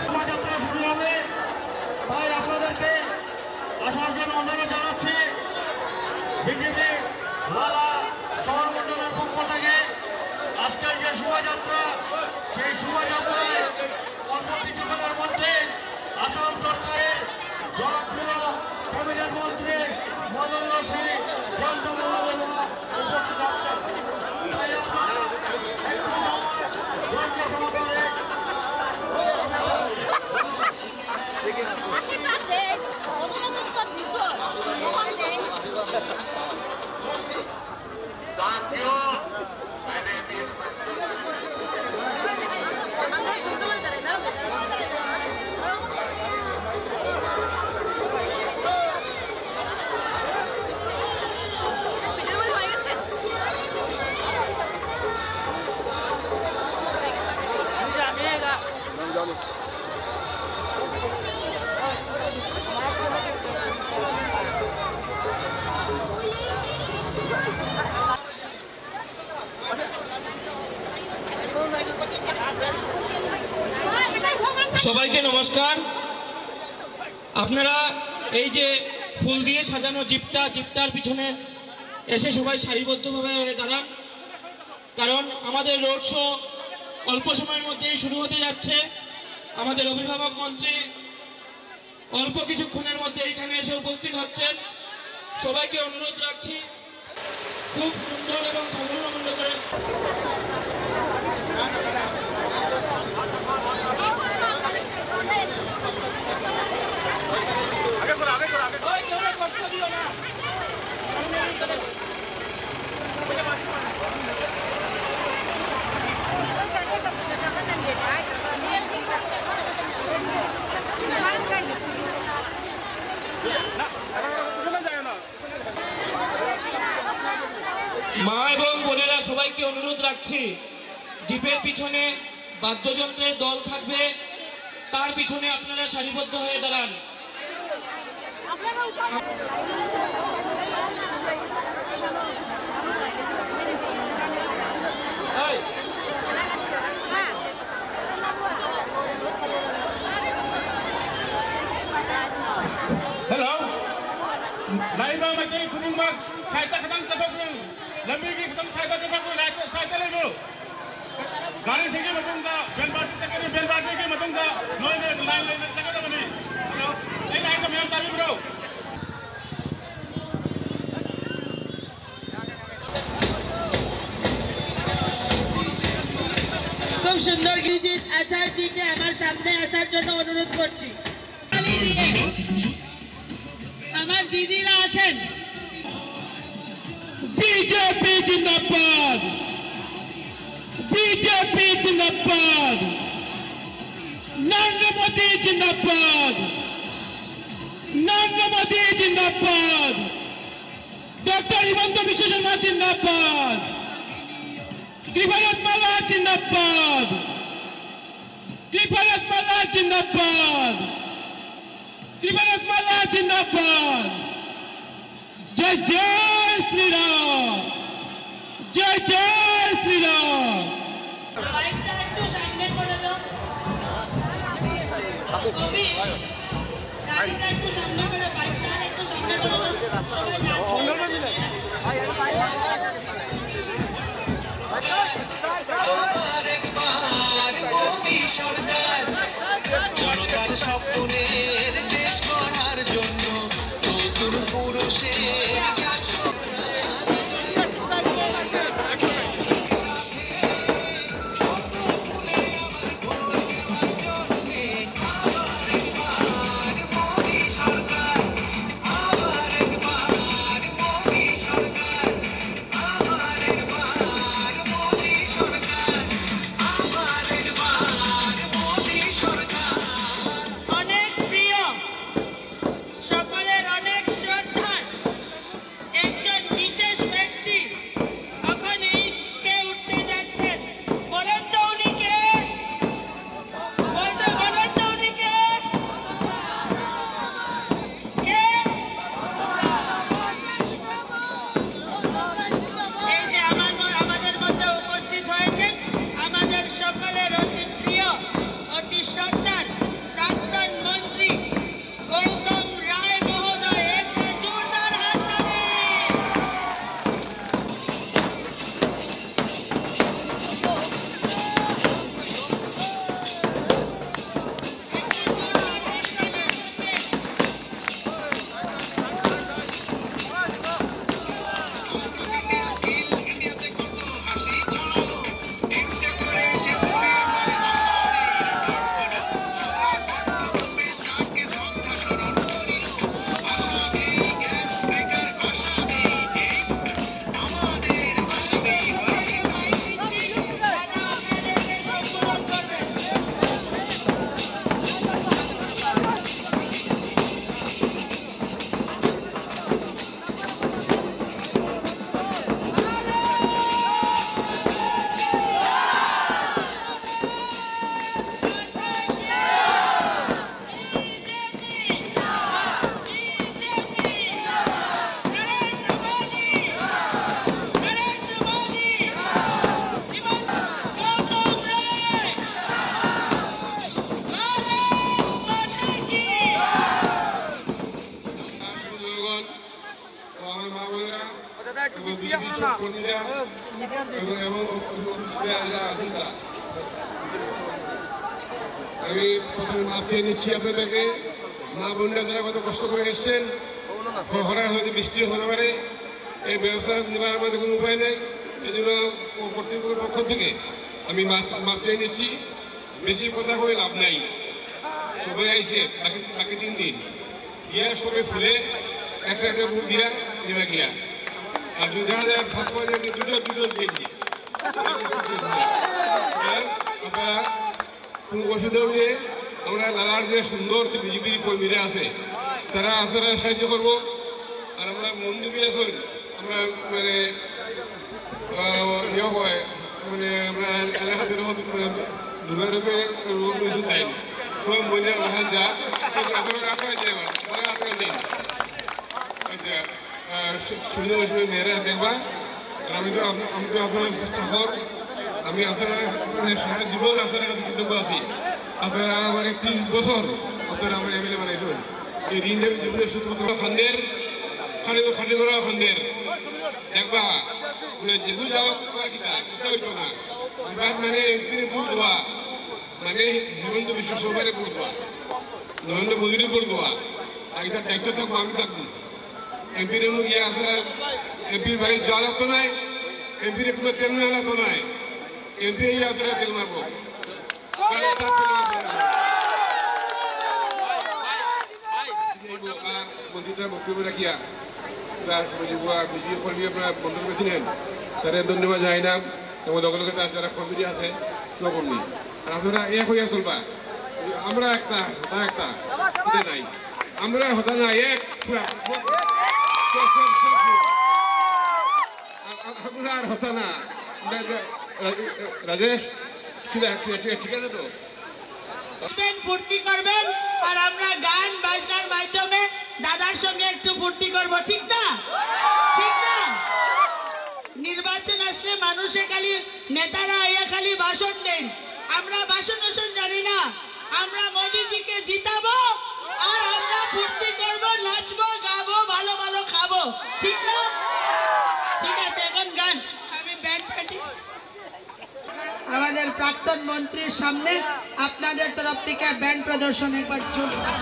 শোভাযাত্রা শুরু হবে, তাই আপনাদেরকে আসার জন্য অনুরোধ জানাচ্ছি। বিজেপি মালা শহর মন্ডলের পক্ষ থেকে আজকের যে শোভাযাত্রা, সেই শোভাযাত্রায় অল্প কিছুক্ষণের মধ্যে আসাম সরকারের জনপ্রিয় ক্যাবিনেট মন্ত্রী মাননীয় শ্রী জয়ন্ত মল্ল উপস্থিত হচ্ছেন। তাই আপনারা একটু সময় ধৈর্য সহকারে সবাইকে নমস্কার। আপনারা এই যে ফুল দিয়ে সাজানো জিপটার পিছনে এসে সবাই সারিবদ্ধভাবে হয়ে দাঁড়ান, কারণ আমাদের রোড শো অল্প সময়ের মধ্যেই শুরু হতে যাচ্ছে। আমাদের অভিভাবক মন্ত্রী অল্প কিছুক্ষণের মধ্যে এখানে এসে উপস্থিত হচ্ছেন। সবাইকে অনুরোধ রাখছি খুব সুন্দর এবং সাফল্যমণ্ড করে কষ্ট দিও না। মা এবং বোনেরা, সবাইকে অনুরোধ রাখছি, জিপের পিছনে বাদ্যযন্ত্রের দল থাকবে, তার পিছনে আপনারা সারিবদ্ধ হয়ে দাঁড়ান। हेलो नाइबा मते खुदिंबा साइता खतम कथो लंबी की खतम साइता कथो राइट साइता लेबो गाड़ी से के मतंगा बेल पार्टी के मतंगा नोय ने लाइन चके बनी हेलो ए लाइन का मेल ताबी ब्रो খুব সুন্দর গীত আচার্যকে আমার সামনে আসার জন্য অনুরোধ করছি। আমার দিদিরা আছেন। বিজেপি জিন্দাবাদ, বিজেপি জিন্দাবাদ, নরেন্দ্র মোদী জিন্দাবাদ, নরেন্দ্র মোদী জিন্দাবাদ, ডক্টর হিমন্ত বিশ্ব শর্মা জিন্দাবাদ, কৃপানাথ মাল্লা জিন্দাবাদ, কৃপানাথ মাল্লা জিন্দাবাদ, কৃপানাথ মাল্লা জিন্দাবাদ। জয় জয় শ্রীরাম, জয় জয় শ্রীরাম। বাইকটা একটু সামনে করে দাও। কবি গাড়িটা একটু সামনে করে, বাইকটা একটু সামনে করে দাও। সবাই নাচবে। জনতার স্বপ্নের দেশ গড়ার জন্য নতুন পুরুষের অনেক প্রিয় মা বোনেরা এবং বিজেপি সব কর্মীরা এবং আমি প্রথমে মাপ চেয়ে নিচ্ছি আপনাদেরকে। মা বোনরা যারা কত কষ্ট করে এসছেন, হঠাৎ হয়তো বৃষ্টি হতে পারে, এই ব্যবস্থা নেওয়ার আমাদের কোনো উপায় নেই। এই জন্য কর্তৃপক্ষের পক্ষ থেকে আমি মাপ চেয়ে নিচ্ছি। বেশি কথা করে লাভ নাই, সবাই আইসে বাকি 3 দিন গিয়া সবাই ফুলে একটা মুখ দিয়া নেমে গিয়া আর 2000 ফাঁকা দুজন দিয়েছি। আপনারা কোনো অসুবিধা হলে আমরা লালার যে সুন্দর বিজেপির কর্মীরা আছে তারা আপনারা সাহায্য করবো। আর আমরা মন্দির আসুন, আমরা মানে ইয়ে হয় মানে আমরা এলাকাতে দুর্গারূপে রূপ দেয় সব মহিলা দেখা যা আপনারা রাখা যায় রাখা নেই। আচ্ছা সুবিধা অসুবিধা মেয়েরা দেখবা। আমি তো আপনার শহর, আমি আপনারা সারা জীবন আপনার কাছে কৃতজ্ঞ আছি। আপনারা আমার 30 বছর আপনারা আমার এমএলএ বানাইছেন। এই ঋণ দেবী জীবনের সূত্র খান্দের খাটি করা খান্দের দেখবা যেগুলো যাওয়া কিতা হইতো না। মানে এমপির ভোট দেওয়া মানে হেমন্ত বিশ্ব সরকারের ভোট দেওয়া, নরেন্দ্র মোদীর ভোট দেওয়া। আর এটার দায়িত্ব থাকবো, আমি থাকবো। এমপির গিয়ে আপনারা এমপির বাড়ি যাওয়া লাগতো নাই, এমপির কোনো তেল নেওয়া লাগতো নাই। এমপি আপনারা তেল মারবো। মন্ত্রীটা বক্তব্য রাখিয়া বিজেপি কর্মী আপনারা বন্ধন করেছিলেন, তারা ধন্যবাদ জানাইলাম। এবং দলকে তার যারা কর্মী আছে সহকর্মী, আর আপনারা এক হইয়া চলবা। আমরা একটা হতা একটা হতে নাই, আমরা হতা না এক আপনারা আর হতা না। রাজেশ ঠিক আছে তো? ফুর্তি করবেন আর আমরা গান বাজনার মাধ্যমে দাদার সঙ্গে একটু ফুর্তি করব, ঠিক না? ঠিক না? নির্বাচন আসলে মানুষে খালি নেতারা আইয়া খালি ভাষণ দেন, আমরা ভাষণ জানি না। আমরা মোদিজিকে জিতাবো আর আমরা ফুর্তি করব, নাচবো, গাবো, ভালো ভালো খাবো, ঠিক না? ঠিক আছে, এখন গান। আমি ব্যান্ড পার্টি আমাদের প্রাক্তন মন্ত্রীর সামনে আপনাদের তরফ থেকে ব্যান্ড প্রদর্শন একবার জোরদার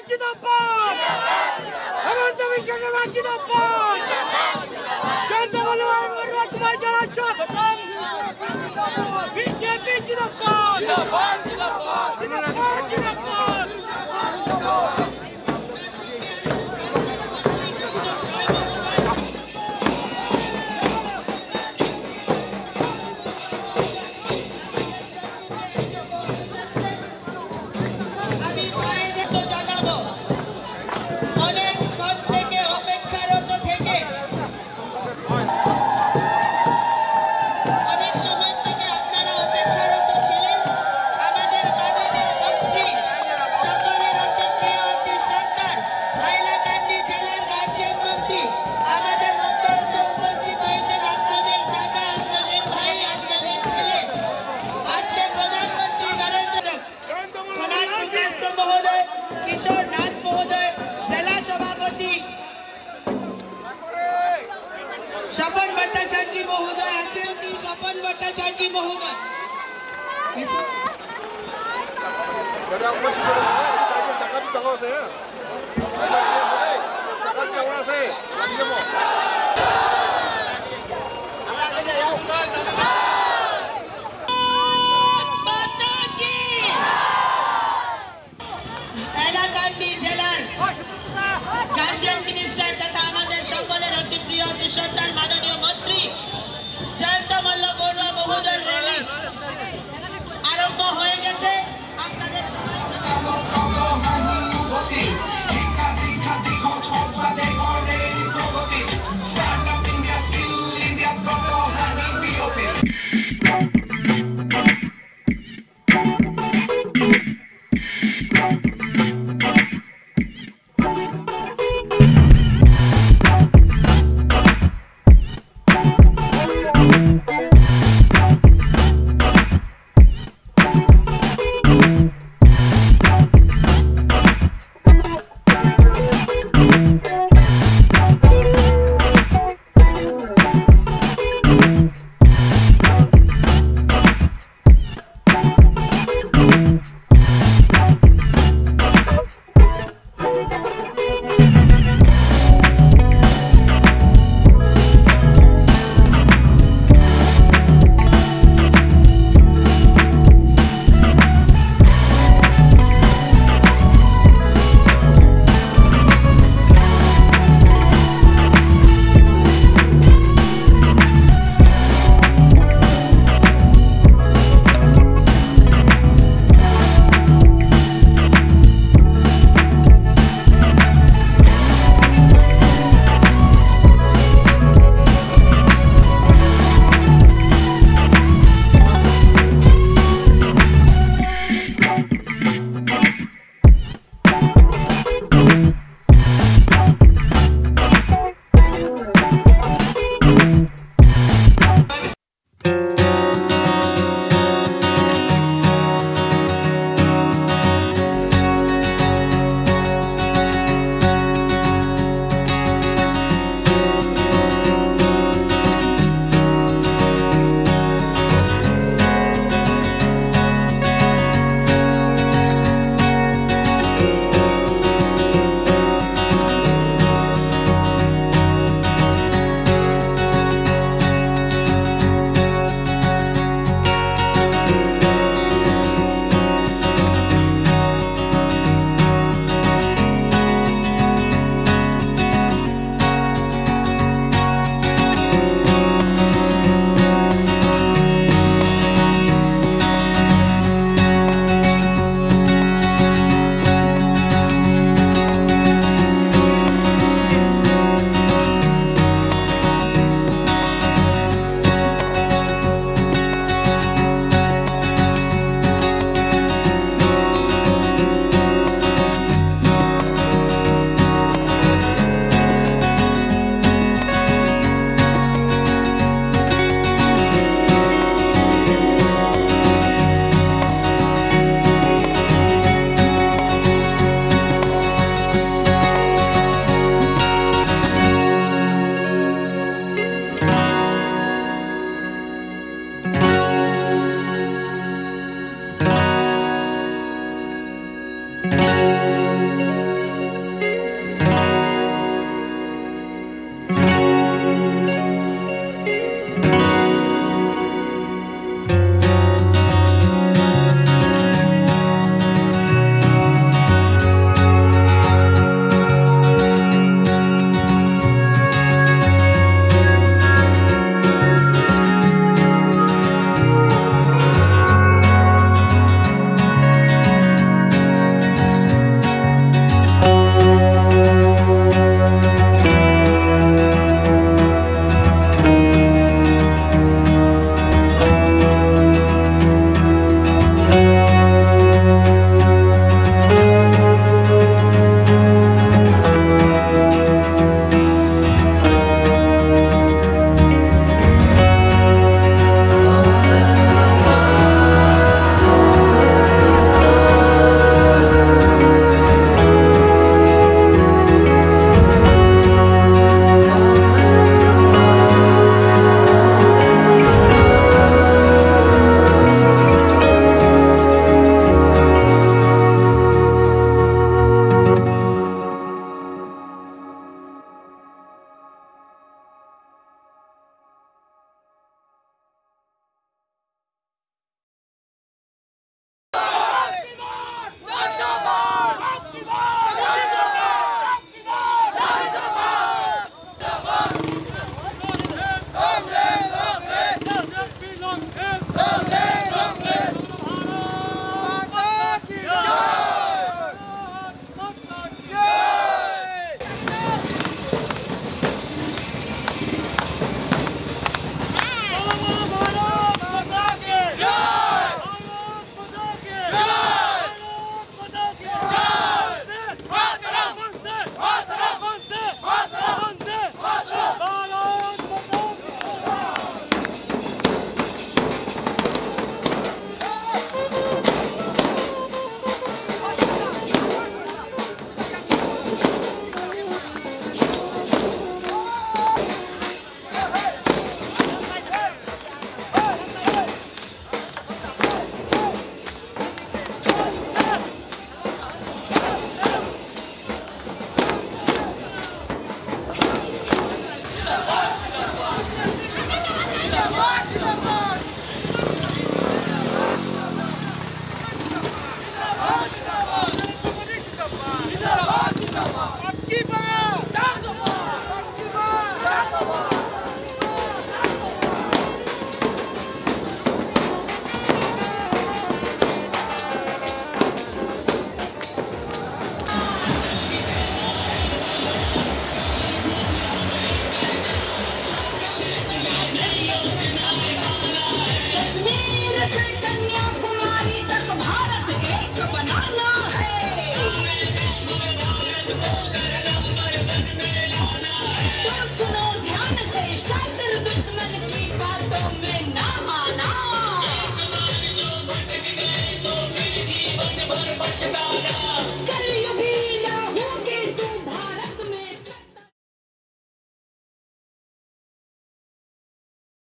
জিন্দাবাদ হেমন্ত বিশ্ব শর্মা জিন্দাবাদ চন্দ্রবাবু আমরা তোমায় জানাই স্বাগতম বিজেপি জিন্দাবাদ জিন্দাবাদ জিন্দাবাদ জিন্দাবাদ স্বপন ভট্টাচার্য মহোদয় আছেন কি? স্বপন ভট্টাচার্য মহোদয় হাইলাকান্দি জেলার গার্জিয়ান মিনিস্টার তথা আমাদের সকলের অতি প্রিয় অতি শ্রদ্ধার মাননীয় মন্ত্রী জয়ন্ত মল্ল বড়ুয়া মহোদয়ের র্যালি আরম্ভ হয়ে গেছে। আপনাদের সবাই की बात कश्मीर से कन्याकुमारी तक भारत एक बनाना है। तो सुनो ध्यान से, शातिर दुश्मन की बातों में ना आना।